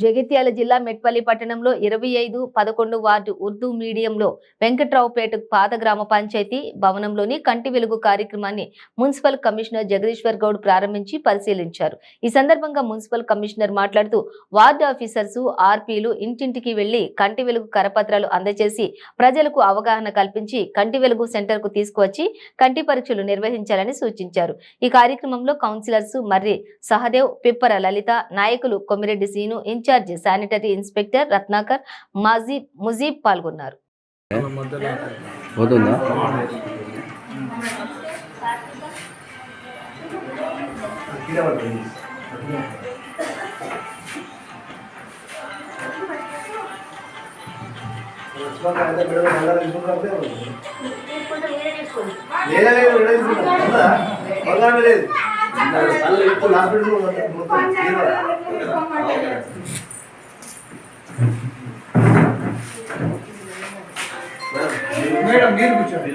జగిత్యాల జిల్లా మెట్పల్లి పట్టణంలో 25-11 వార్డు ఉర్దూ మీడియంలో వెంకట్రావుపేట పాత గ్రామ పంచాయతీ భవనంలోని కంటి వెలుగు కార్యక్రమాన్ని మున్సిపల్ కమిషనర్ జగదీశ్వర్ గౌడ్ ప్రారంభించి పరిశీలించారు. ఈ సందర్భంగా మున్సిపల్ కమిషనర్ మాట్లాడుతూ వార్డు ఆఫీసర్స్ ఆర్పీలు ఇంటింటికి వెళ్లి కంటి వెలుగు కరపత్రాలు అందజేసి ప్రజలకు అవగాహన కల్పించి కంటి వెలుగు సెంటర్ కు తీసుకువచ్చి కంటి పరీక్షలు నిర్వహించాలని సూచించారు. ఈ కార్యక్రమంలో కౌన్సిలర్స్ మర్రి సహదేవ్, పిప్పర లలిత, నాయకులు Komireddy Seenu, in charge sanitary inspector Ratnakar, Mujeeb పాల్గొన్నారు. మేడం మీరు కూర్చోండి.